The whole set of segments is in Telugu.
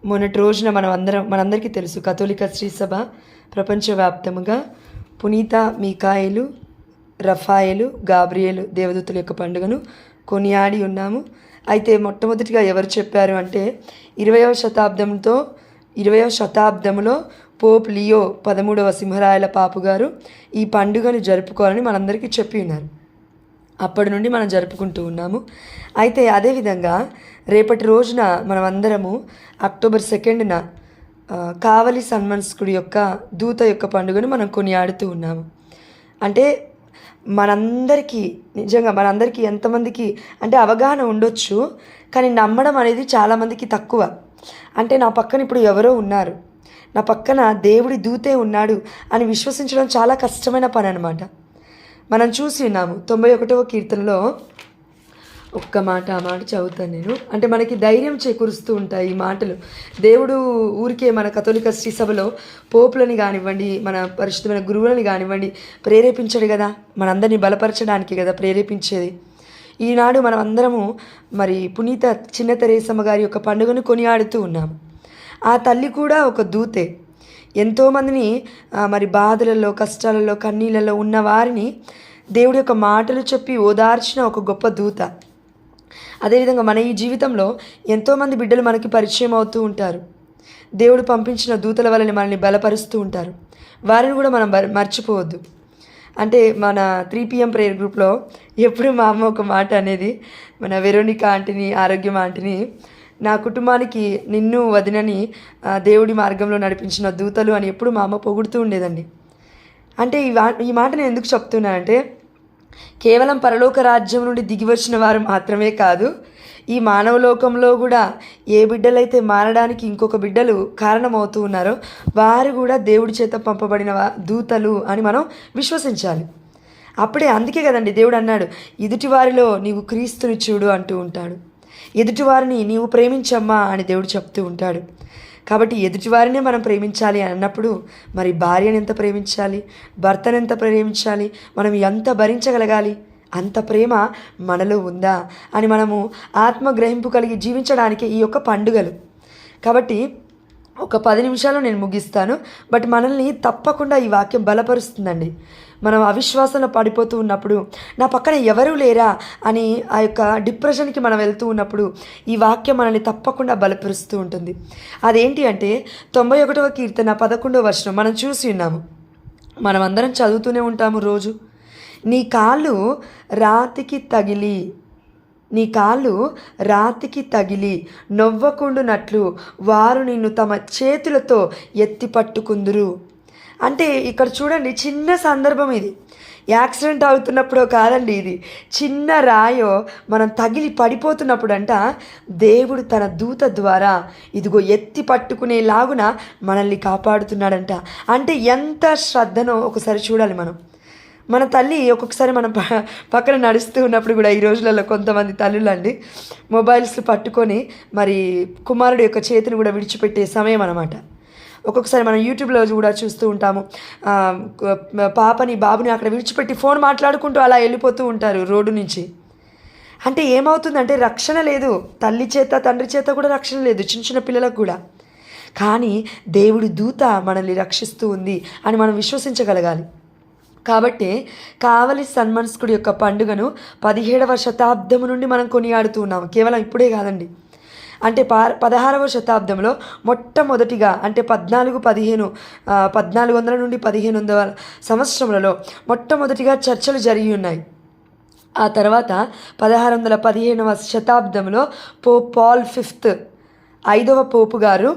మొన్నటి రోజున మనందరికీ తెలుసు, కథోలిక శ్రీసభ ప్రపంచవ్యాప్తముగా పునీత మీకాయేలు, రఫాయేలు, గాబ్రియేలు దేవదూతల యొక్క పండుగను కొనియాడి ఉన్నాము. అయితే మొట్టమొదటిగా ఎవరు చెప్పారు అంటే 20వ శతాబ్దంలో పోప్ లియో 13వ సింహరాయల పాపు గారు ఈ పండుగను జరుపుకోవాలని మనందరికీ చెప్పి ఉన్నారు. అప్పటి నుండి మనం జరుపుకుంటూ ఉన్నాము. అయితే అదేవిధంగా రేపటి రోజున మనమందరము అక్టోబర్ 2న కావలి సన్మనస్కుడి యొక్క దూత యొక్క పండుగను మనం కొనియాడుతూ ఉన్నాము. అంటే మనందరికీ ఎంతమందికి అంటే అవగాహన ఉండొచ్చు, కానీ నమ్మడం అనేది చాలామందికి తక్కువ. అంటే నా పక్కన ఇప్పుడు ఎవరో ఉన్నారు, నా పక్కన దేవుడి దూతే ఉన్నాడు అని విశ్వసించడం చాలా కష్టమైన పని అన్నమాట. మనం చూసి ఉన్నాము 91వ కీర్తనలో ఆ మాట చదువుతాను నేను. అంటే మనకి ధైర్యం చేకూరుస్తూ ఉంటాయి ఈ మాటలు. దేవుడు ఊరికే మన కథోలిక శ్రీ సభలో పోపులని కానివ్వండి, మన పరిశుద్ధమైన గురువులని కానివ్వండి ప్రేరేపించడు కదా, మనందరినీ బలపరచడానికి కదా ప్రేరేపించేది. ఈనాడు మనం అందరము మరి పునీత చిన్న తెరేసమ్మ గారి యొక్క పండుగను కొనియాడుతూ ఉన్నాము. ఆ తల్లి కూడా ఒక దూతే. ఎంతోమందిని మరి బాధలలో, కష్టాలలో, కన్నీళ్ళలో ఉన్న వారిని దేవుడి యొక్క మాటలు చెప్పి ఓదార్చిన ఒక గొప్ప దూత. అదేవిధంగా మన ఈ జీవితంలో ఎంతోమంది బిడ్డలు మనకి పరిచయం అవుతూ ఉంటారు. దేవుడు పంపించిన దూతల వలన మనల్ని బలపరుస్తూ ఉంటారు. వారిని కూడా మనం మర్చిపోవద్దు. అంటే మన 3PM ప్రేయర్ గ్రూప్లో ఎప్పుడు మా అమ్మ ఒక మాట అనేది, మన వెరోనికా ఆంటీని, ఆరోగ్యం ఆంటీని, నా కుటుంబానికి నిన్ను వదినని దేవుడి మార్గంలో నడిపించిన దూతలు అని ఎప్పుడు మా అమ్మ పొగుడుతూ ఉండేదండి. అంటే ఈ మాట నేను ఎందుకు చెప్తున్నానంటే, కేవలం పరలోక రాజ్యం నుండి దిగివచ్చిన వారు మాత్రమే కాదు, ఈ మానవలోకంలో కూడా ఏ బిడ్డలైతే మారడానికి ఇంకొక బిడ్డలు కారణమవుతూ ఉన్నారో వారు కూడా దేవుడి చేత పంపబడిన దూతలు అని మనం విశ్వసించాలి. అందుకే కదండి దేవుడు అన్నాడు, ఎదుటివారిలో నీవు క్రీస్తుని చూడు అంటూ ఉంటాడు. ఎదుటివారిని నీవు ప్రేమించమ్మా అని దేవుడు చెప్తూ ఉంటాడు. కాబట్టి ఎదుటివారినే మనం ప్రేమించాలి అన్నప్పుడు మరి భార్యను ఎంత ప్రేమించాలి, భర్తను ఎంత ప్రేమించాలి, మనం ఎంత భరించగలగాలి, అంత ప్రేమ మనలో ఉందా అని మనము ఆత్మగ్రహింపు కలిగి జీవించడానికి ఈ యొక్క పండుగలు. కాబట్టి ఒక 10 నిమిషాలు నేను ముగిస్తాను. బట్ మనల్ని తప్పకుండా ఈ వాక్యం బలపరుస్తుందండి. మనం అవిశ్వాసంలో పడిపోతూ ఉన్నప్పుడు, నా పక్కన ఎవరూ లేరా అని ఆ యొక్క డిప్రెషన్కి మనం వెళ్తూ ఉన్నప్పుడు ఈ వాక్యం మనల్ని తప్పకుండా బలపరుస్తూ ఉంటుంది. అదేంటి అంటే 91వ కీర్తన 11వ వచనం మనం చూసి ఉన్నాము. మనం అందరం చదువుతూనే ఉంటాము రోజు. నీ కాళ్ళు రాతికి తగిలి నొవ్వకుండునట్లు వారు నిన్ను తమ చేతులతో ఎత్తి పట్టుకుందురు. అంటే ఇక్కడ చూడండి, చిన్న సందర్భం ఇది. యాక్సిడెంట్ అవుతున్నప్పుడో కాదండి, ఇది చిన్న రాయో మనం తగిలి పడిపోతున్నప్పుడు దేవుడు తన దూత ద్వారా ఇదిగో ఎత్తి పట్టుకునేలాగున మనల్ని కాపాడుతున్నాడంట. అంటే ఎంత శ్రద్ధనో ఒకసారి చూడాలి మనం. మన తల్లి ఒక్కొక్కసారి మనం పక్కన నడుస్తూ ఉన్నప్పుడు కూడా ఈ రోజులలో కొంతమంది తల్లులు అండి మొబైల్స్ పట్టుకొని మరి కుమారుడు యొక్క చేతిని కూడా విడిచిపెట్టే సమయం అన్నమాట. ఒక్కొక్కసారి మనం యూట్యూబ్లో కూడా చూస్తూ ఉంటాము, బాబుని అక్కడ విడిచిపెట్టి ఫోన్ మాట్లాడుకుంటూ అలా వెళ్ళిపోతూ ఉంటారు రోడ్డు నుంచి. అంటే ఏమవుతుందంటే రక్షణ లేదు, తల్లి చేత తండ్రి చేత కూడా రక్షణ లేదు, చిన్న చిన్న పిల్లలకు కూడా. కానీ దేవుడి దూత మనల్ని రక్షిస్తూ ఉంది అని మనం విశ్వసించగలగాలి. కాబట్టి కావలి సన్మనస్కుడి యొక్క పండుగను 17వ శతాబ్దం నుండి మనం కొనియాడుతూ ఉన్నాము. కేవలం ఇప్పుడే కాదండి. అంటే 16వ శతాబ్దంలో మొట్టమొదటిగా అంటే 1400 నుండి 1500 సంవత్సరములలో మొట్టమొదటిగా చర్చలు జరిగి ఉన్నాయి. ఆ తర్వాత 1615వ శతాబ్దంలో పోప్ పాల్ V 5వ పోపు గారు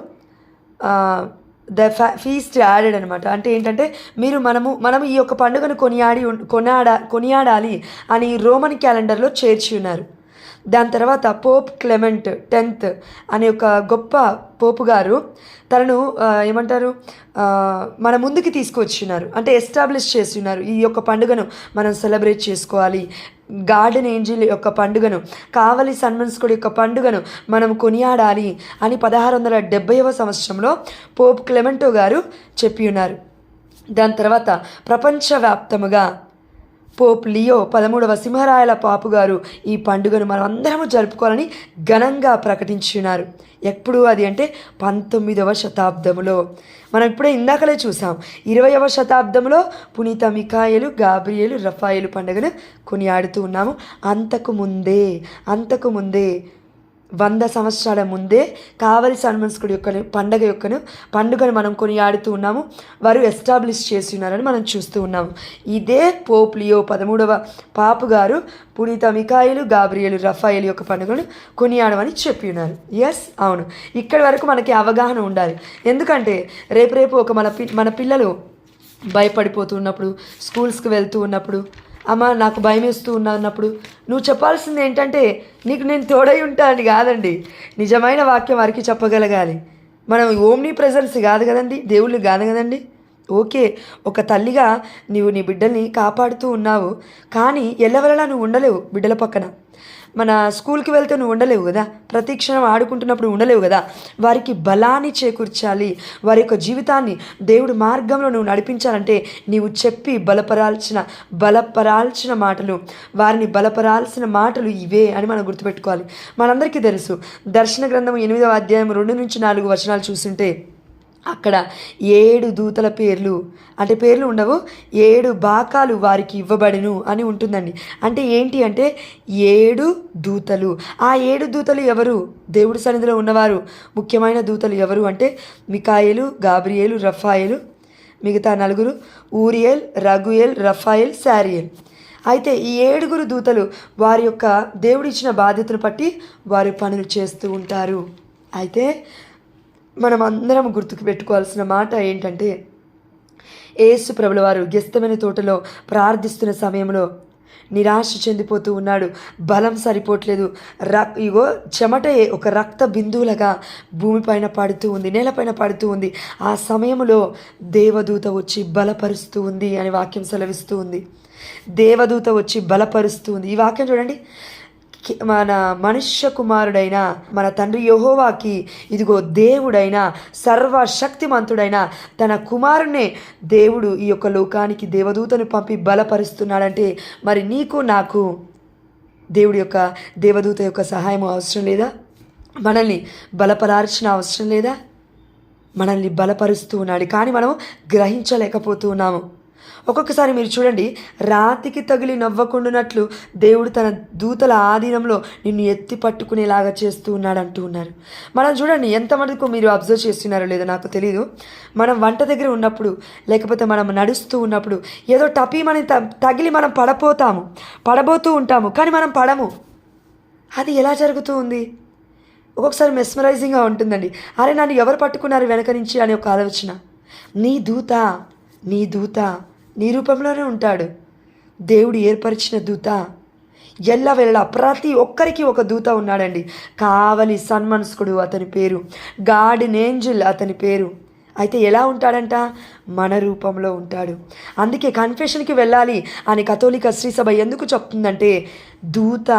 ఫీస్ట్ యాడెడ్ అనమాట. అంటే ఏంటంటే మనము ఈ యొక్క పండుగను కొనియాడాలి అని రోమన్ క్యాలెండర్లో చేర్చి ఉన్నారు. దాని తర్వాత పోప్ క్లెమెంట్ X అనే ఒక గొప్ప పోపు గారు తనను మన ముందుకి తీసుకొచ్చినారు. అంటే ఎస్టాబ్లిష్ చేస్తున్నారు, ఈ యొక్క పండుగను మనం సెలబ్రేట్ చేసుకోవాలి. గార్డెన్ ఏంజిల్ యొక్క పండుగను, కావలి సన్మనస్కుడి యొక్క పండుగను మనం కొనియాడాలి అని 1670వ సంవత్సరంలో పోప్ క్లెమెంటో గారు చెప్పి ఉన్నారు. దాని తర్వాత ప్రపంచవ్యాప్తముగా పోప్ లియో 13వ సింహరాయల పాపు గారు ఈ పండుగను మనం అందరము జరుపుకోవాలని ఘనంగా ప్రకటించున్నారు. ఎప్పుడు అది అంటే 19వ శతాబ్దంలో. మనం ఇప్పుడే ఇందాకలే చూసాం, 20వ శతాబ్దంలో పునీత మిఖాయేలు, గాబ్రియేలు, రఫాయేలు పండుగను కొనియాడుతూ ఉన్నాము. అంతకు ముందే 100 సంవత్సరాల ముందే కావలి సన్మనస్కుడి పండుగను మనం కొనియాడుతూ ఉన్నాము. వారు ఎస్టాబ్లిష్ చేసి ఉన్నారని మనం చూస్తూ ఉన్నాము. ఇదే పోప్ లియో 13వ పాపు గారు పునీత మిఖాయేలు, గాబ్రియేలు, రఫాయేలు యొక్క పండుగను కొనియాడమని చెప్పి ఉన్నారు. ఎస్, అవును. ఇక్కడి వరకు మనకి అవగాహన ఉండాలి. ఎందుకంటే రేపు మన పిల్లలు భయపడిపోతూ ఉన్నప్పుడు, స్కూల్స్కి వెళ్తూ ఉన్నప్పుడు, అమ్మ నాకు భయం వేస్తూ ఉన్నప్పుడు నువ్వు చెప్పాల్సింది ఏంటంటే నీకు నేను తోడై ఉంటాను కాదండి, నిజమైన వాక్యం వారికి చెప్పగలగాలి. మనం ఓమ్నీ ప్రెజెన్స్ కాదు కదండి, దేవుళ్ళు కాదు కదండి. ఓకే, ఒక తల్లిగా నీవు నీ బిడ్డల్ని కాపాడుతూ ఉన్నావు, కానీ ఎల్లవెల్లలా నువ్వు ఉండలేవు బిడ్డల పక్కన. మన స్కూల్కి వెళ్తే నువ్వు ఉండలేవు కదా, ప్రతి క్షణం ఆడుకుంటున్నప్పుడు ఉండలేవు కదా. వారికి బలాన్ని చేకూర్చాలి, వారి యొక్క జీవితాన్ని దేవుడి మార్గంలో నువ్వు నడిపించాలంటే నీవు చెప్పి బలపరాల్సిన మాటలు, వారిని బలపరాల్సిన మాటలు ఇవే అని మనం గుర్తుపెట్టుకోవాలి. మనందరికీ తెలుసు, దర్శన గ్రంథం 8వ అధ్యాయం 2-4 వచనాలు చూస్తుంటే అక్కడ 7 దూతల పేర్లు, అంటే పేర్లు ఉండవు, 7 బాకాలు వారికి ఇవ్వబడిను అని ఉంటుందండి. అంటే ఏంటి అంటే 7 దూతలు. ఆ 7 దూతలు ఎవరు? దేవుడి సన్నిధిలో ఉన్నవారు. ముఖ్యమైన దూతలు ఎవరు అంటే మిఖాయేలు, గాబ్రియేలు, రఫాయేలు, మిగతా 4 ఊరియేల్, రగుయేల్, రఫాయేల్, శారియేల్. అయితే ఈ 7 దూతలు వారి యొక్క దేవుడిచ్చిన బాధ్యతను బట్టి వారి పనులు చేస్తూ ఉంటారు. అయితే మనం అందరం గుర్తుకు పెట్టుకోవాల్సిన మాట ఏంటంటే, యేసు ప్రభుల వారు గెత్సేమనే తోటలో ప్రార్థిస్తున్న సమయంలో నిరాశ చెందిపోతూ ఉన్నాడు. బలం సరిపోవట్లేదు. ఇగో చెమటే ఒక రక్త బిందువులుగా భూమిపైన పడుతూ ఉంది, నేలపైన పడుతూ ఉంది. ఆ సమయంలో దేవదూత వచ్చి బలపరుస్తూ ఉంది అని వాక్యం సెలవిస్తూ ఉంది. దేవదూత వచ్చి బలపరుస్తూ ఉంది. ఈ వాక్యం చూడండి, మన మనుష్య కుమారుడైన మన తండ్రి యెహోవాకి ఇదిగో దేవుడైన సర్వశక్తిమంతుడైన తన కుమారుణ్ణే దేవుడు ఈ యొక్క లోకానికి దేవదూతను పంపి బలపరుస్తున్నాడంటే మరి నీకు నాకు దేవుడి యొక్క దేవదూత యొక్క సహాయం అవసరం లేదా? మనల్ని బలపరాల్సిన అవసరం లేదా? మనల్ని బలపరుస్తూ ఉన్నాడు, కానీ మనం గ్రహించలేకపోతూ ఉన్నాము. ఒక్కొక్కసారి మీరు చూడండి, రాతికి తగిలి నవ్వకుండానట్లు దేవుడు తన దూతల ఆధీనంలో నిన్ను ఎత్తి పట్టుకునేలాగా చేస్తూ ఉన్నాడు అంటూ ఉన్నారు. మనం చూడండి, ఎంతమందికి మీరు అబ్జర్వ్ చేస్తున్నారో లేదో నాకు తెలియదు, మనం వంట దగ్గర ఉన్నప్పుడు లేకపోతే మనం నడుస్తూ ఉన్నప్పుడు ఏదో టపీమని తగిలి మనం పడబోతూ ఉంటాము, కానీ మనం పడము. అది ఎలా జరుగుతూ ఉంది? ఒక్కొక్కసారి మెస్మరైజింగ్గా ఉంటుందండి. అరే నన్ను ఎవరు పట్టుకున్నారు వెనక నుంచి అనే ఒక ఆలోచన. నీ దూత నీ రూపంలోనే ఉంటాడు. దేవుడు ఏర్పరిచిన దూత ఎల్లవేళలా ప్రతి ఒక్కరికి ఒక దూత ఉన్నాడండి. కావలి సన్మనస్కుడు అతని పేరు, గార్డెన్ ఏంజెల్ అతని పేరు. అయితే ఎలా ఉంటాడంట? మన రూపంలో ఉంటాడు. అందుకే కన్ఫెషన్కి వెళ్ళాలి అని కథోలిక శ్రీసభ ఎందుకు చెప్తుందంటే, దూత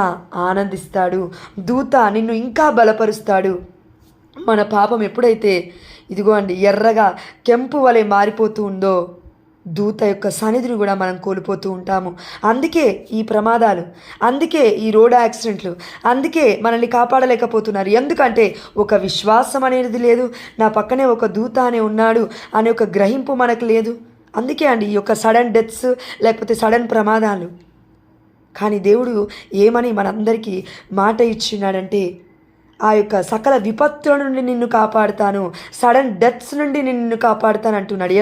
ఆనందిస్తాడు, దూత నిన్ను ఇంకా బలపరుస్తాడు. మన పాపం ఎప్పుడైతే ఇదిగో అండి ఎర్రగా కెంపు వలె మారిపోతూ ఉందో, దూత యొక్క సన్నిధిని కూడా మనం కోల్పోతూ ఉంటాము. అందుకే ఈ ప్రమాదాలు, అందుకే ఈ రోడ్ యాక్సిడెంట్లు, అందుకే మనల్ని కాపాడలేకపోతున్నారు. ఎందుకంటే ఒక విశ్వాసం అనేది లేదు, నా పక్కనే ఒక దూత అనే ఉన్నాడు అనే ఒక గ్రహింపు మనకు లేదు. అందుకే అండి ఈ యొక్క సడన్ డెత్స్ లేకపోతే సడన్ ప్రమాదాలు. కానీ దేవుడు ఏమని మనందరికీ మాట ఇచ్చినాడంటే, ఆ యొక్క సకల విపత్తుల నుండి నిన్ను కాపాడుతాను, సడన్ డెత్స్ నుండి నిన్ను కాపాడుతాను అంటున్నాడు.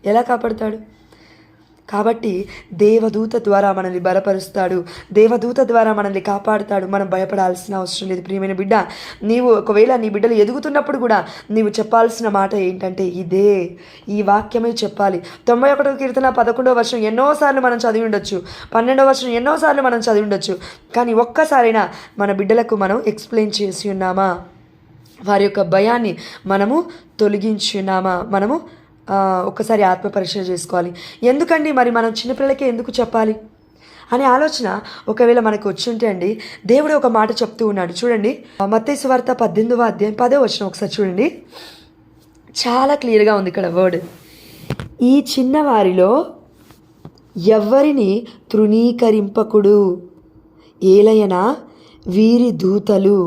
ఎలా కాపాడుతాడు? కాబట్టి దేవదూత ద్వారా మనల్ని బలపరుస్తాడు, దేవదూత ద్వారా మనల్ని కాపాడుతాడు. మనం భయపడాల్సిన అవసరం లేదు. ప్రియమైన బిడ్డ, నీవు ఒకవేళ నీ బిడ్డలు ఎదుగుతున్నప్పుడు కూడా నీవు చెప్పాల్సిన మాట ఏంటంటే ఇదే, ఈ వాక్యమే చెప్పాలి. 91వ కీర్తన 11వ వచనం ఎన్నోసార్లు మనం చదివి ఉండొచ్చు, 12వ వచనం ఎన్నోసార్లు మనం చదివి ఉండొచ్చు, కానీ ఒక్కసారైనా మన బిడ్డలకు మనం ఎక్స్ప్లెయిన్ చేసి ఉన్నామా? వారి యొక్క భయాన్ని మనము తొలగించి ఉన్నామా? మనము ఒక్కసారి ఆత్మపరీక్ష చేసుకోవాలి. ఎందుకండి మరి మనం చిన్నపిల్లలకే ఎందుకు చెప్పాలి అనే ఆలోచన ఒకవేళ మనకు వచ్చి ఉంటే అండి, దేవుడు ఒక మాట చెప్తూ ఉన్నాడు. చూడండి, మత్తయి సువార్త 18వ అధ్యాయం 10వ వచనం ఒకసారి చూడండి, చాలా క్లియర్గా ఉంది ఇక్కడ వర్డ్. ఈ చిన్నవారిలో ఎవ్వరిని తృణీకరింపకుడు. ఏలయనా వీరి దూతలు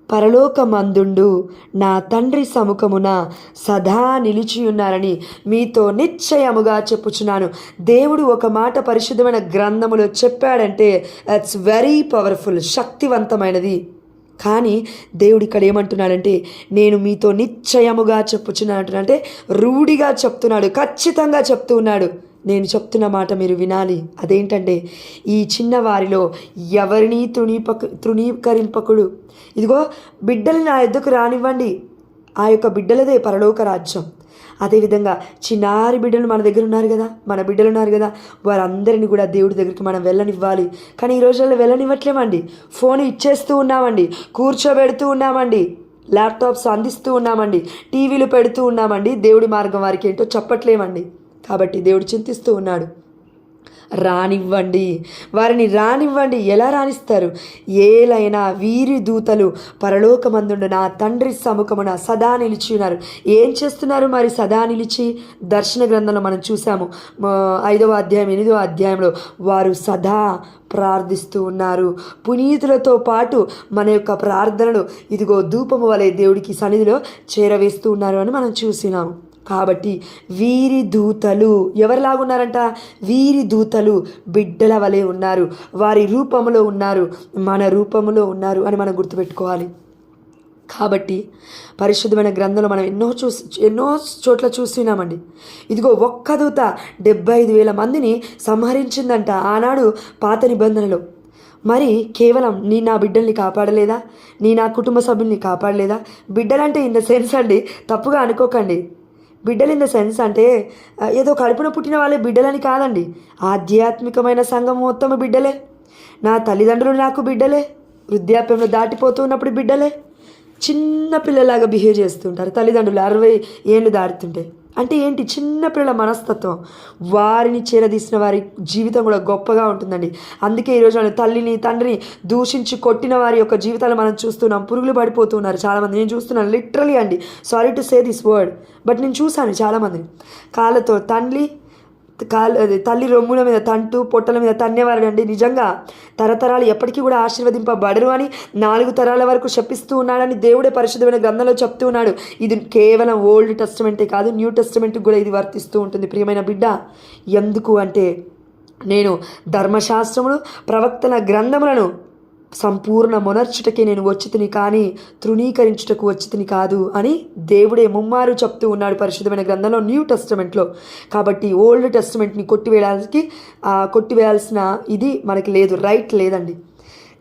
పరలోకమందుండు నా తండ్రి సముఖమున సదా నిలిచియున్నారని మీతో నిశ్చయముగా చెప్పుచున్నాను. దేవుడు ఒక మాట పరిశుద్ధమైన గ్రంథములో చెప్పాడంటే ఇట్స్ వెరీ పవర్ఫుల్, శక్తివంతమైనది. కానీ దేవుడు ఇక్కడ ఏమంటున్నాడంటే నేను మీతో నిశ్చయముగా చెప్పుచున్నాను అంటే రూఢిగా చెప్తున్నాడు, ఖచ్చితంగా చెప్తూ ఉన్నాడు. నేను చెప్తున్న మాట మీరు వినాలి. అదేంటంటే ఈ చిన్న వారిలో ఎవరినీ తృణీకరింపకుడు. ఇదిగో బిడ్డలు నా ఎద్దుకు రానివ్వండి, ఆ యొక్క బిడ్డలదే పరలోక రాజ్యం. అదేవిధంగా చిన్నారి బిడ్డలు మన దగ్గర ఉన్నారు కదా, మన బిడ్డలు ఉన్నారు కదా, వారందరినీ కూడా దేవుడి దగ్గరికి మనం వెళ్ళనివ్వాలి. కానీ ఈ రోజుల్లో వెళ్ళనివ్వట్లేమండి. ఫోన్ ఇచ్చేస్తూ ఉన్నామండి, కూర్చోబెడుతూ ఉన్నామండి, ల్యాప్టాప్స్ అందిస్తూ ఉన్నామండి, టీవీలు పెడుతూ ఉన్నామండి. దేవుడి మార్గం వారికి ఏంటో చెప్పట్లేమండి. కాబట్టి దేవుడు చింతిస్తూ ఉన్నాడు. రానివ్వండి, వారిని రానివ్వండి. ఎలా రాణిస్తారు? ఏలైనా వీరి దూతలు పరలోకమందుండు నా తండ్రి సముఖమున సదా నిలిచి ఉన్నారు. ఏం చేస్తున్నారు మరి సదా నిలిచి? దర్శన గ్రంథంలో మనం చూసాము 5వ అధ్యాయం 8వ అధ్యాయంలో వారు సదా ప్రార్థిస్తూ ఉన్నారు. పునీతులతో పాటు మన యొక్క ప్రార్థనలు ఇదిగో ధూపము వలె దేవుడికి సన్నిధిలో చేరవేస్తూ ఉన్నారు అని మనం చూసినాము. కాబట్టి వీరి దూతలు ఎవరిలాగున్నారంట? వీరి దూతలు బిడ్డల వలె ఉన్నారు, వారి రూపంలో ఉన్నారు, మన రూపంలో ఉన్నారు అని మనం గుర్తుపెట్టుకోవాలి. కాబట్టి పరిశుద్ధమైన గ్రంథంలో మనం ఎన్నో చోట్ల చూస్తున్నామండి. ఇదిగో ఒక్క దూత 75,000 మందిని సంహరించిందంట ఆనాడు పాత నిబంధనలో. మరి కేవలం నీ నా బిడ్డల్ని కాపాడలేదా? నీ నా కుటుంబ సభ్యుల్ని కాపాడలేదా? బిడ్డలంటే ఇన్ ద సెన్స్ అండి, తప్పుగా అనుకోకండి. బిడ్డలు ఇన్ ద సెన్స్ అంటే ఏదో కడుపున పుట్టిన వాళ్ళే బిడ్డలని కాదండి. ఆధ్యాత్మికమైన సంఘం మొత్తం బిడ్డలే. నా తల్లిదండ్రులు నాకు బిడ్డలే. వృద్ధాప్యంలో దాటిపోతూ ఉన్నప్పుడు బిడ్డలే. చిన్న పిల్లలాగా బిహేవ్ చేస్తుంటారు తల్లిదండ్రులు 60 ఏళ్ళు దాటుతుంటే. అంటే ఏంటి? చిన్న పిల్లల మనస్తత్వం. వారిని చేరదీసిన వారి జీవితం కూడా గొప్పగా ఉంటుందండి. అందుకే ఈరోజు వాళ్ళు తల్లిని తండ్రిని దూషించి కొట్టిన వారి యొక్క జీవితాలు మనం చూస్తున్నాం. పురుగులు పడిపోతున్నారు చాలామంది. నేను చూస్తున్నాను లిటరలీ అండి, sorry to say this word, but నేను చూశాను చాలామందిని కాళ్ళతో తల్లి రొమ్ముల మీద తంటూ పొట్టల మీద తన్నేవారు అండి. నిజంగా తరతరాలు ఎప్పటికీ కూడా ఆశీర్వదింపబడరు అని 4 తరాల వరకు శపిస్తూ ఉన్నాడని దేవుడే పరిశుద్ధమైన గ్రంథంలో చెప్తూ ఉన్నాడు. ఇది కేవలం ఓల్డ్ టెస్టమెంటే కాదు, న్యూ టెస్టమెంట్కి కూడా ఇది వర్తిస్తూ ఉంటుంది ప్రియమైన బిడ్డ. ఎందుకు అంటే నేను ధర్మశాస్త్రమును ప్రవక్తల గ్రంథములను సంపూర్ణ మొనర్చుటకే నేను వచ్చితిని కానీ తృణీకరించుటకు వచ్చితిని కాదు అని దేవుడే ముమ్మారు చెప్తూ ఉన్నాడు పరిశుద్ధమైన గ్రంథంలో, న్యూ టెస్టమెంట్లో. కాబట్టి ఓల్డ్ టెస్టమెంట్ని కొట్టివేయాల్సిన ఇది మనకి లేదు, రైట్ లేదండి.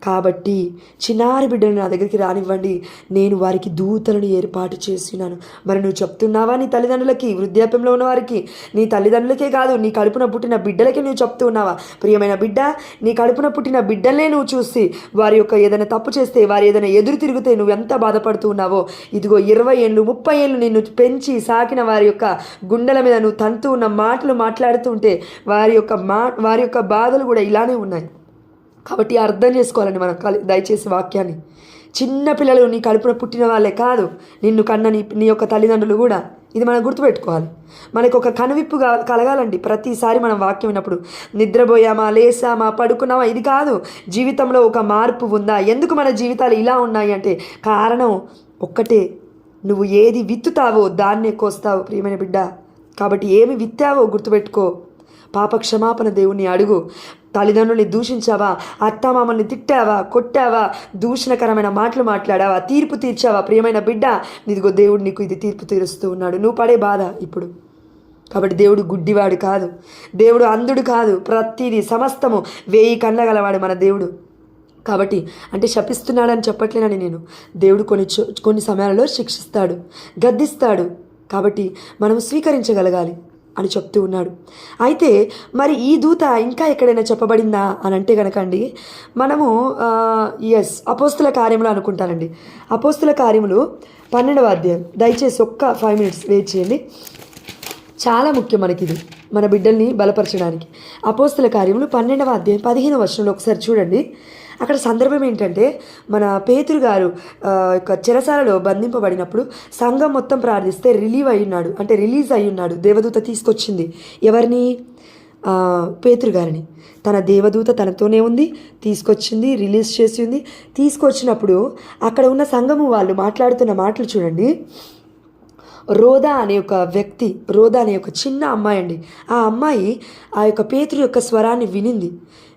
కాబట్టి చిన్నారి బిడ్డలు నా దగ్గరికి రానివ్వండి, నేను వారికి దూతలను ఏర్పాటు చేసినాను. మరి నువ్వు చెప్తున్నావా నీ తల్లిదండ్రులకి, వృద్ధాప్యంలో ఉన్నవారికి, నీ తల్లిదండ్రులకే కాదు నీ కడుపున పుట్టిన బిడ్డలకి నువ్వు చెప్తూ ఉన్నావా? ప్రియమైన బిడ్డ, నీ కడుపున పుట్టిన బిడ్డలనే నువ్వు చూసి వారి యొక్క ఏదైనా తప్పు చేస్తే, వారు ఏదైనా ఎదురు తిరిగితే నువ్వు ఎంత బాధపడుతూ ఉన్నావో. ఇదిగో 20 ఏళ్ళు 30 ఏళ్ళు నిన్ను పెంచి సాకిన వారి యొక్క గుండెల మీద నువ్వు తంతూ ఉన్న మాటలు మాట్లాడుతూ ఉంటే వారి యొక్క బాధలు కూడా ఇలానే ఉన్నాయి. కాబట్టి అర్థం చేసుకోవాలండి మనం దయచేసి వాక్యాన్ని. చిన్న పిల్లలు నీ కడుపున పుట్టిన వాళ్ళే కాదు, నిన్ను కన్న నీ యొక్క తల్లిదండ్రులు కూడా. ఇది మనం గుర్తుపెట్టుకోవాలి. మనకు ఒక కనువిప్పు కలగాలండి ప్రతిసారి మనం వాక్యం విన్నప్పుడు. నిద్రపోయామా, లేసామా, పడుకున్నామా, ఇది కాదు. జీవితంలో ఒక మార్పు ఉందా? ఎందుకు మన జీవితాలు ఇలా ఉన్నాయి అంటే కారణం ఒక్కటే, నువ్వు ఏది విత్తుతావో దాన్నే కోస్తావు ప్రియమైన బిడ్డ. కాబట్టి ఏమి విత్తావో గుర్తుపెట్టుకో. పాప క్షమాపణ దేవుణ్ణి అడుగు. తల్లిదండ్రుల్ని దూషించావా, అత్తామామల్ని తిట్టావా, కొట్టావా, దూషణకరమైన మాటలు మాట్లాడావా, తీర్పు తీర్చావా? ప్రియమైన బిడ్డ, ఇదిగో దేవుడు నీకు ఇది తీర్పు తీరుస్తూ ఉన్నాడు. నువ్వు పడే బాధ ఇప్పుడు. కాబట్టి దేవుడు గుడ్డివాడు కాదు, దేవుడు అంధుడు కాదు. ప్రతిదీ సమస్తము 1000 కళ్ళ గలవాడు మన దేవుడు. కాబట్టి అంటే శపిస్తున్నాడని చెప్పట్లేనని నేను. దేవుడు కొన్ని సమయాలలో శిక్షిస్తాడు, గద్దిస్తాడు. కాబట్టి మనం స్వీకరించగలగాలి అని చెప్తూ ఉన్నాడు. అయితే మరి ఈ దూత ఇంకా ఎక్కడైనా చెప్పబడిందా అని అంటే కనుకండి, మనము అపోస్తుల కార్యములు అనుకుంటానండి. అపోస్తుల కార్యములు 12వ అధ్యాయం, దయచేసి ఒక్క 5 minutes వెయిట్ చేయండి. చాలా ముఖ్యం మనకిది, మన బిడ్డల్ని బలపరచడానికి. అపోస్తుల కార్యములు 12వ అధ్యాయం 15వ వచనంలో ఒకసారి చూడండి. అక్కడ సందర్భం ఏంటంటే, మన పేతురు గారు చెరసాలలో బంధింపబడినప్పుడు సంఘం మొత్తం ప్రార్థిస్తే రిలీజ్ అయ్యున్నాడు. దేవదూత తీసుకొచ్చింది ఎవరిని? పేతురు గారిని. తన దేవదూత తనతోనే ఉంది, తీసుకొచ్చింది, రిలీజ్ చేసింది. తీసుకొచ్చినప్పుడు అక్కడ ఉన్న సంఘము వాళ్ళు మాట్లాడుతున్న మాటలు చూడండి. రోదా అనే ఒక వ్యక్తి, రోదా అనే ఒక చిన్న అమ్మాయి అండి. ఆ అమ్మాయి ఆ యొక్క పేతురు యొక్క స్వరాన్ని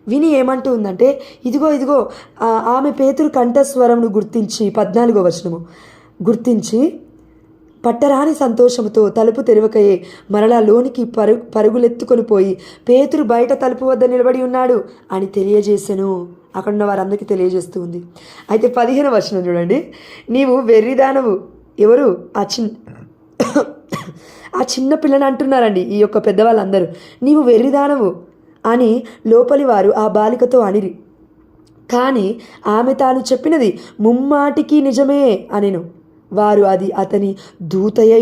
విని ఏమంటూ ఉందంటే, ఇదిగో ఇదిగో ఆమె పేతురు కంఠస్వరమును గుర్తించి 14వ వచనము గుర్తించి పట్టరాని సంతోషముతో తలుపు తెరవకయే మరలా లోనికి పరుగులెత్తుకొని పోయి పేతురు బయట తలుపు వద్ద నిలబడి ఉన్నాడు అని తెలియజేశాను. అక్కడున్న వారందరికీ తెలియజేస్తూ ఉంది. అయితే 15వ వచనం చూడండి. నీవు వెర్రిదానవు. ఎవరు? ఆ చిన్న పిల్లని అంటున్నారండి ఈ యొక్క పెద్దవాళ్ళందరూ. నీవు వెర్రిదానవు అని లోపలి వారు ఆ బాలికతో అనిరి. కానీ ఆమె తాను చెప్పినది ముమ్మాటికి నిజమే అనెను. వారు అది అతని దూతయ్య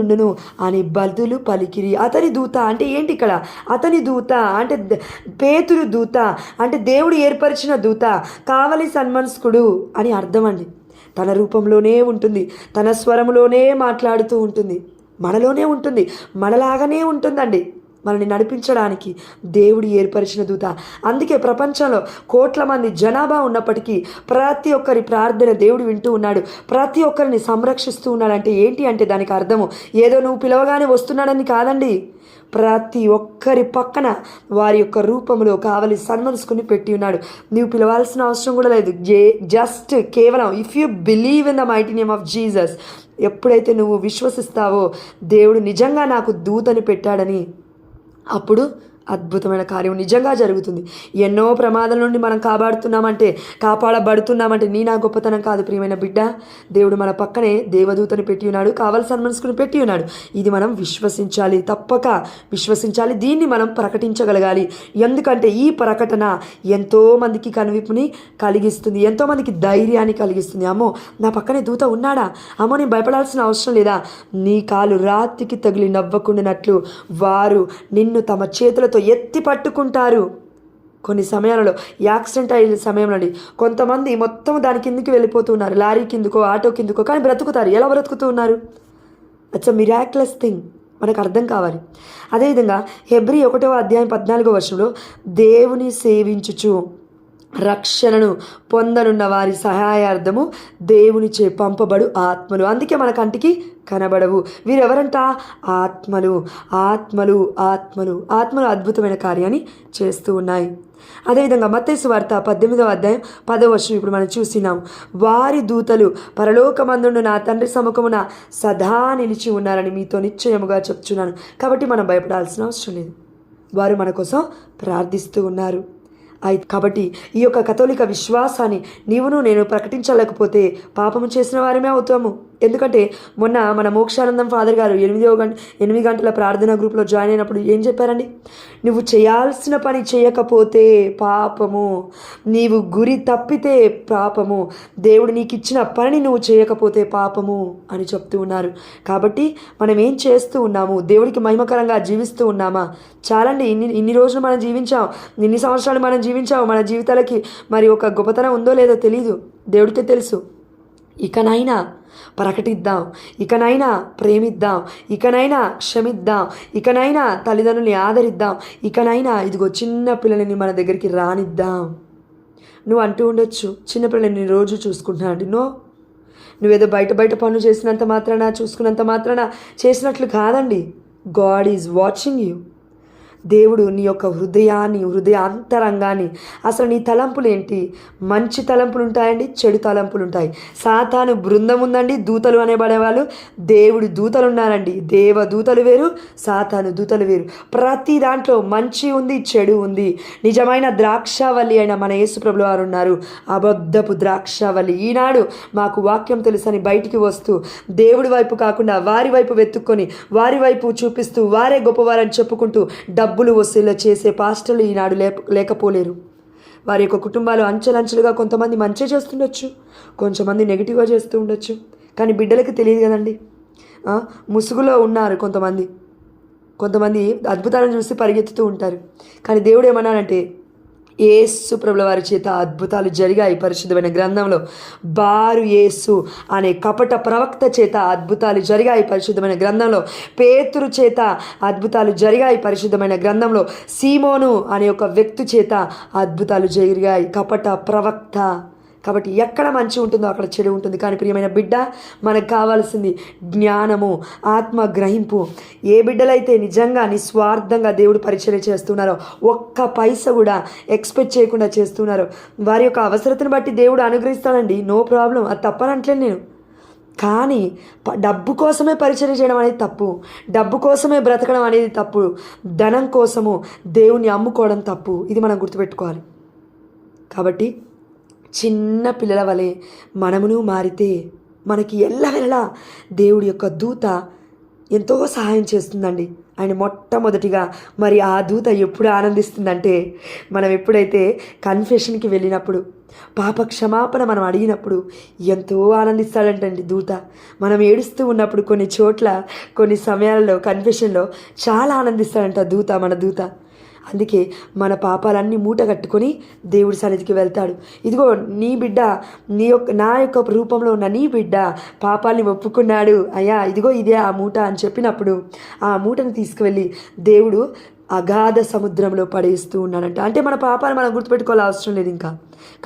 ఉండును అని బదులు పలికిరి. అతని దూత అంటే ఏంటి ఇక్కడ? అతని దూత అంటే పేతురు దూత అంటే దేవుడు ఏర్పరిచిన దూత, కావలి సన్మనస్కుడు అని అర్థం అండి. తన రూపంలోనే ఉంటుంది, తన స్వరంలోనే మాట్లాడుతూ ఉంటుంది, మనలోనే ఉంటుంది, మనలాగానే ఉంటుందండి. మనల్ని నడిపించడానికి దేవుడు ఏర్పరిచిన దూత. అందుకే ప్రపంచంలో కోట్ల మంది జనాభా ఉన్నప్పటికీ ప్రతి ఒక్కరి ప్రార్థన దేవుడు వింటూ ఉన్నాడు, ప్రతి ఒక్కరిని సంరక్షిస్తూ ఉన్నాడు. అంటే ఏంటి అంటే దానికి అర్థము ఏదో నువ్వు పిలవగానే వస్తున్నాడని కాదండి. ప్రతి ఒక్కరి పక్కన వారి యొక్క రూపంలో కావలి సన్మనస్కుని పెట్టి ఉన్నాడు. నువ్వు పిలవాల్సిన అవసరం కూడా లేదు. జస్ట్ కేవలం if you believe in the mighty name of Jesus, ఎప్పుడైతే నువ్వు విశ్వసిస్తావో దేవుడు నిజంగా నాకు దూతని పెట్టాడని, అప్పుడు అద్భుతమైన కార్యం నిజంగా జరుగుతుంది. ఎన్నో ప్రమాదాల నుండి మనం కాపాడబడుతున్నామంటే నీ నా గొప్పతనం కాదు ప్రియమైన బిడ్డ. దేవుడు మన పక్కనే దేవదూతని పెట్టి ఉన్నాడు, కావలసిన మనసుకుని పెట్టి ఉన్నాడు. ఇది మనం విశ్వసించాలి, తప్పక విశ్వసించాలి. దీన్ని మనం ప్రకటించగలగాలి. ఎందుకంటే ఈ ప్రకటన ఎంతోమందికి కనువిప్పుని కలిగిస్తుంది, ఎంతోమందికి ధైర్యాన్ని కలిగిస్తుంది. అమ్మో నా పక్కనే దూత ఉన్నాడా, అమ్మో నేను భయపడాల్సిన అవసరం లేదా. నీ కాలు రాతికి తగిలి నవ్వకుండానట్లు వారు నిన్ను తమ చేతులతో ఎత్తి పట్టుకుంటారు. కొన్ని సమయాలలో యాక్సిడెంట్ అయిన సమయంలో కొంతమంది మొత్తం దాని కిందికి వెళ్ళిపోతున్నారు, లారీ కిందకో ఆటో కిందకో, కానీ బ్రతుకుతారు. ఎలా బ్రతుకుతూ ఉన్నారు? It's a miraculous thing. మనకు అర్థం కావాలి. అదేవిధంగా హెబ్రీ 1వ అధ్యాయం 14వ వచనంలో దేవుని సేవించుచు రక్షణను పొందనున్న వారి సహాయార్థము దేవునిచే పంపబడు ఆత్మలు. అందుకే మన కంటికి కనబడవు. వీరెవరంట? ఆత్మలు. ఆత్మలు ఆత్మలు ఆత్మలు అద్భుతమైన కార్యాన్ని చేస్తూ ఉన్నాయి. అదేవిధంగా మత్తయి సువార్త 18వ అధ్యాయం 10వ వచనం ఇప్పుడు మనం చూసినాం. వారి దూతలు పరలోకమందుండు నా తండ్రి సముఖమున సదా నిలిచి ఉన్నారని మీతో నిశ్చయముగా చెప్తున్నాను. కాబట్టి మనం భయపడాల్సిన అవసరం లేదు. వారు మన కోసం ప్రార్థిస్తూ ఉన్నారు. కాబట్టి ఈ యొక్క కథోలిక విశ్వాసాన్ని నీవును నేను ప్రకటించలేకపోతే పాపము చేసిన వారమే అవుతాము. ఎందుకంటే మొన్న మన మోక్షానందం ఫాదర్ గారు 8 గంటల ప్రార్థనా గ్రూప్లో జాయిన్ అయినప్పుడు ఏం చెప్పారండి? నువ్వు చేయాల్సిన పని చేయకపోతే పాపము, నీవు గురి తప్పితే పాపము, దేవుడు నీకు ఇచ్చిన పని నువ్వు చేయకపోతే పాపము అని చెప్తూ ఉన్నారు. కాబట్టి మనం ఏం చేస్తూ ఉన్నాము? దేవుడికి మహిమకరంగా జీవిస్తూ ఉన్నామా? చాలండి. ఇన్ని రోజులు మనం జీవించాం, ఇన్ని సంవత్సరాలు మనం జీవించాము. మన జీవితాలకి మరి ఒక గొప్పతనం ఉందో లేదో తెలీదు, దేవుడికే తెలుసు. ఇకనైనా ప్రకటిద్దాం, ఇకనైనా ప్రేమిద్దాం, ఇకనైనా క్షమిద్దాం, ఇకనైనా తల్లిదండ్రుల్ని ఆదరిద్దాం, ఇకనైనా ఇదిగో చిన్న పిల్లలని మన దగ్గరికి రానిద్దాం. నువ్వు అంటూ ఉండొచ్చు, చిన్నపిల్లలని రోజు చూసుకుంటున్నా అంటే నువ్వేదో బయట పనులు చేసినంత మాత్రాన, చూసుకున్నంత మాత్రాన చేసినట్లు కాదండి. God is watching you. దేవుడు నీ యొక్క హృదయాంతరంగాన్ని, అసలు నీ తలంపులు ఏంటి? మంచి తలంపులు ఉంటాయండి, చెడు తలంపులు ఉంటాయి. సాతాను బృందం ఉందండి, దూతలు అనేబడేవాళ్ళు. దేవుడి దూతలు ఉన్నారండి. దేవదూతలు వేరు, సాతాను దూతలు వేరు. ప్రతి దాంట్లో మంచి ఉంది, చెడు ఉంది. నిజమైన ద్రాక్షావల్లి అయిన మన యేసుప్రభులు వారు ఉన్నారు, అబద్ధపు ద్రాక్షావల్లి. ఈనాడు మాకు వాక్యం తెలుసని బయటికి వస్తూ దేవుడి వైపు కాకుండా వారి వైపు వెతుక్కొని వారి వైపు చూపిస్తూ వారే గొప్పవారని చెప్పుకుంటూ డబ్బులు వసూలు చేసే పాస్టర్లు ఈనాడు లేకపోలేరు. వారి యొక్క కుటుంబాలు అంచెలంచెలుగా కొంతమంది మంచి చేస్తుండొచ్చు, కొంతమంది నెగిటివ్గా చేస్తూ ఉండొచ్చు. కానీ బిడ్డలకి తెలియదు కదండి. ముసుగులో ఉన్నారు కొంతమంది అద్భుతాలను చూసి పరిగెత్తుతూ ఉంటారు. కానీ దేవుడు ఏమన్నాడంటే, యేసు ప్రభుల వారి చేత అద్భుతాలు జరిగాయి. పరిశుద్ధమైన గ్రంథంలో బారు యేసు అనే కపట ప్రవక్త చేత అద్భుతాలు జరిగాయి. పరిశుద్ధమైన గ్రంథంలో పేతురు చేత అద్భుతాలు జరిగాయి. పరిశుద్ధమైన గ్రంథంలో సీమోను అనే ఒక వ్యక్తి చేత అద్భుతాలు జరిగాయి. కపట ప్రవక్త. కాబట్టి ఎక్కడ మంచి ఉంటుందో అక్కడ చెడు ఉంటుంది. కానీ ప్రియమైన బిడ్డ, మనకు కావాల్సింది జ్ఞానము, ఆత్మ గ్రహింపు. ఏ బిడ్డలైతే నిజంగా నిస్వార్థంగా దేవుడు పరిచర్య చేస్తున్నారో, ఒక్క పైస కూడా ఎక్స్పెక్ట్ చేయకుండా చేస్తున్నారో, వారి యొక్క అవసరతను బట్టి దేవుడు అనుగ్రహిస్తాడండి. నో ప్రాబ్లం, అది తప్పనట్లేదు నేను. కానీ డబ్బు కోసమే పరిచర్య చేయడం అనేది తప్పు. డబ్బు కోసమే బ్రతకడం అనేది తప్పు. ధనం కోసము దేవుణ్ణి అమ్ముకోవడం తప్పు. ఇది మనం గుర్తుపెట్టుకోవాలి. కాబట్టి చిన్న పిల్లల వలె మనమును మారితే మనకి ఎల్లవెల్లా దేవుడి యొక్క దూత ఎంతో సహాయం చేస్తుందండి. ఆయన మొట్టమొదటిగా మరి ఆ దూత ఎప్పుడు ఆనందిస్తుందంటే, మనం ఎప్పుడైతే కన్ఫెషన్కి వెళ్ళినప్పుడు, పాప క్షమాపణ మనం అడిగినప్పుడు ఎంతో ఆనందిస్తాడంటండి దూత. మనం ఏడుస్తూ ఉన్నప్పుడు కొన్ని చోట్ల కొన్ని సమయాల్లో కన్ఫెషన్లో చాలా ఆనందిస్తాడంట దూత, మన దూత. అందుకే మన పాపాలన్నీ మూట కట్టుకొని దేవుడి సన్నిధికి వెళ్తాడు. ఇదిగో నీ బిడ్డ, నా యొక్క రూపంలో ఉన్న నీ బిడ్డ పాపాలని ఒప్పుకున్నాడు అయ్యా, ఇదిగో ఇదే ఆ మూట అని చెప్పినప్పుడు ఆ మూటను తీసుకువెళ్ళి దేవుడు అగాధ సముద్రంలో పడేస్తూ ఉన్నాడంట. అంటే మన పాపాలు మనం గుర్తుపెట్టుకోవాల్సిన అవసరం లేదు ఇంకా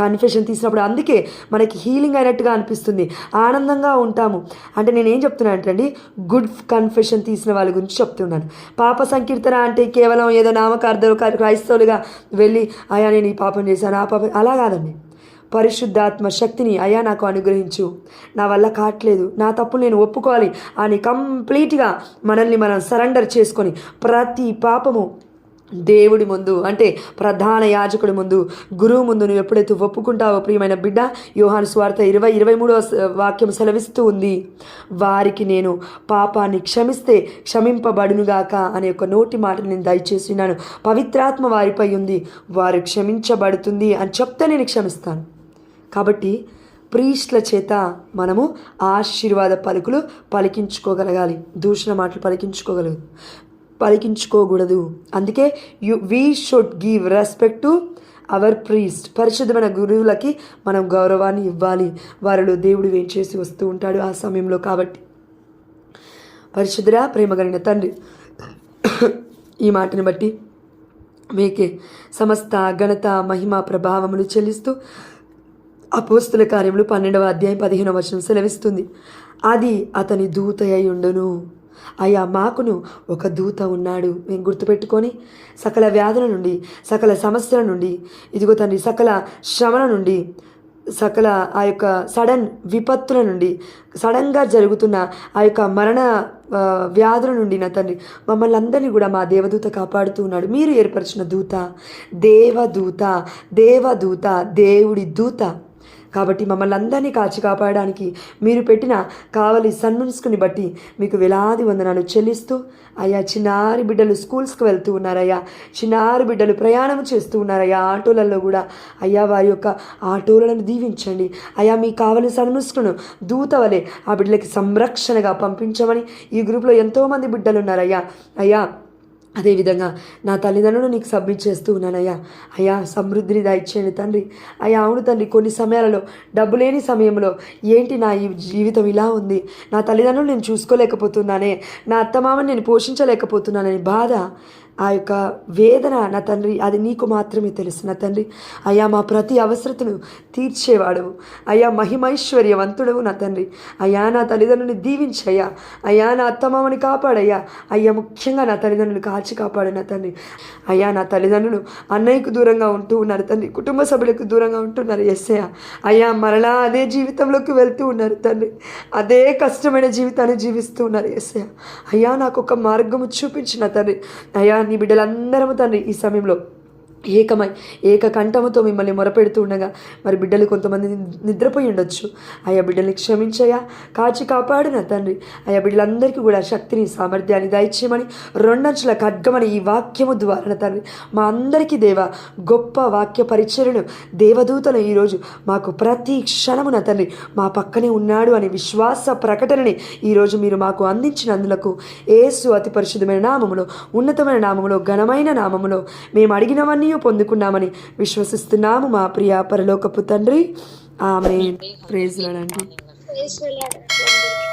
కన్ఫెషన్ తీసినప్పుడు. అందుకే మనకి హీలింగ్ అయినట్టుగా అనిపిస్తుంది, ఆనందంగా ఉంటాము. అంటే నేనేం చెప్తున్నాను అంటే అండి, గుడ్ కన్ఫెషన్ తీసిన వాళ్ళ గురించి చెప్తున్నాను. పాప సంకీర్తన అంటే కేవలం ఏదో నామకార్థం క్రైస్తవులుగా వెళ్ళి అయ్యా నేను ఈ పాపం చేశాను, ఆ పాపం, అలా కాదండి. పరిశుద్ధాత్మ శక్తిని అయ్యా నాకు అనుగ్రహించు, నా వల్ల కావట్లేదు, నా తప్పు నేను ఒప్పుకోవాలి అని కంప్లీట్గా మనల్ని మనం సరెండర్ చేసుకొని ప్రతి పాపము దేవుడి ముందు, అంటే ప్రధాన యాజకుడి ముందు, గురువు ముందు నువ్వు ఎప్పుడైతే ఒప్పుకుంటావో ప్రియమైన బిడ్డ, యోహాను సువార్త 20:23 వాక్యం సెలవిస్తూ ఉంది, వారికి నేను పాపాన్ని క్షమిస్తే క్షమింపబడునుగాక అనే ఒక నోటి మాటను నేను దయచేసి ఉన్నాను. పవిత్రాత్మ వారిపై ఉంది, వారు క్షమించబడుతుంది అని చెప్తే నేను క్షమిస్తాను. కాబట్టి ప్రీస్ట్ల చేత మనము ఆశీర్వాద పలుకులు పలికించుకోగలగాలి, దూషణ మాటలు పలికించుకోకూడదు. అందుకే we should give respect to our priest. పరిశుద్ధమైన గురువులకి మనం గౌరవాన్ని ఇవ్వాలి. వారిలో దేవుడు ఏం చేసి వస్తూ ఉంటాడు ఆ సమయంలో. కాబట్టి పరిశుద్ధుడా ప్రేమ కలిగిన తండ్రి, ఈ మాటని బట్టి మీకే సమస్త ఘనత మహిమ ప్రభావములు చెల్లిస్తూ అపోస్తుల కార్యములు 12వ అధ్యాయం 15వ వచనం సెలవిస్తుంది, అది అతని దూత అయి ఉండును. అయ్యా మాకును ఒక దూత ఉన్నాడు. మేము గుర్తుపెట్టుకొని సకల వ్యాధుల నుండి, సకల సమస్యల నుండి, ఇదిగో తండ్రి సకల శ్రమల నుండి, సకల ఆ యొక్క సడన్ విపత్తుల నుండి, సడన్గా జరుగుతున్న ఆ యొక్క మరణ వ్యాధుల నుండి నా తండ్రి మమ్మల్ని అందరినీ కూడా మా దేవదూత కాపాడుతూ ఉన్నాడు. మీరు ఏర్పరిచిన దూత దేవదూత, దేవదూత దేవుడి దూత. కాబట్టి మమ్మల్ని అందరినీ కాచి కాపాడడానికి మీరు పెట్టిన కావలి సన్మున్స్కుని బట్టి మీకు వేలాది వందనాలు చెల్లిస్తూ, అయ్యా చిన్నారి బిడ్డలు స్కూల్స్కి వెళ్తూ ఉన్నారయ్యా, చిన్నారి బిడ్డలు ప్రయాణం చేస్తూ ఉన్నారయ్యా, ఆటోలలో కూడా అయ్యా వారి యొక్క ఆటోలను దీవించండి. అయ్యా మీ కావలి సన్మున్స్కును దూత వలె ఆ బిడ్డలకి సంరక్షణగా పంపించమని ఈ గ్రూప్లో ఎంతోమంది బిడ్డలు ఉన్నారయ్యా. అయ్యా అదేవిధంగా నా తల్లిదండ్రులు నీకు సబ్మిట్ చేస్తూ ఉన్నానయ్యా. అయ్యా సమృద్ధిని దయచేయండి తండ్రి. అయ్యా అవును తండ్రి, కొన్ని సమయాలలో డబ్బు లేని సమయంలో ఏంటి నా ఈ జీవితం ఇలా ఉంది, నా తల్లిదండ్రులు నేను చూసుకోలేకపోతున్నానే, నా అత్తమామని నేను పోషించలేకపోతున్నానని బాధ, ఆ యొక్క వేదన నా తండ్రి అది నీకు మాత్రమే తెలుసు నా తండ్రి. అయ్యా మా ప్రతి అవసరతను తీర్చేవాడవు అయ్యా, మహిమైశ్వర్యవంతుడవు నా తండ్రి. అయ్యా నా తల్లిదండ్రుని దీవించయ్యా. అయ్యా నా అత్తమామని కాపాడయ్యా. అయ్యా ముఖ్యంగా నా తల్లిదండ్రులు కాచి కాపాడు నా తండ్రి. అయ్యా నా తల్లిదండ్రులు అన్నయ్యకు దూరంగా ఉంటూ ఉన్నారు తండ్రి, కుటుంబ సభ్యులకు దూరంగా ఉంటున్నారు యేసయ్య. అయ్యా మరలా అదే జీవితంలోకి వెళ్తూ ఉన్నారు తండ్రి, అదే కష్టమైన జీవితాన్ని జీవిస్తూ ఉన్నారు యేసయ్య. అయ్యా నాకు ఒక మార్గము చూపించిన తండ్రి. అయ్యా నీ బిడ్డలందరము తండ్రి ఈ సమయంలో ఏకమై ఏకకంఠముతో మిమ్మల్ని మొరపెడుతూ ఉండగా మరి బిడ్డలు కొంతమంది నిద్రపోయి ఉండొచ్చు. అయ్యా బిడ్డల్ని క్షమించయ్యా, కాచి కాపాడు నా తండ్రి. అయ్యా బిడ్డలందరికీ కూడా శక్తిని సామర్థ్యాన్ని దయచేయమని, రెండంచుల ఖడ్గమని ఈ వాక్యము ద్వారా నా తండ్రి మా అందరికీ దేవ గొప్ప వాక్య పరిచర్యను దేవదూతను ఈరోజు మాకు ప్రతి క్షణము నా తండ్రి మా పక్కనే ఉన్నాడు అనే విశ్వాస ప్రకటనని ఈరోజు మీరు మాకు అందించినందులకు యేసు అతి పరిశుద్ధమైన నామములో, ఉన్నతమైన నామములో, ఘనమైన నామములో మేము అడిగినవన్నీ సమస్తమును పొందుకున్నామని విశ్వసిస్తున్నాము మా ప్రియ పరలోకపు తండ్రి. ఆమేన్. ప్రైజ్ లార్డ్ అండి. Praise the lord.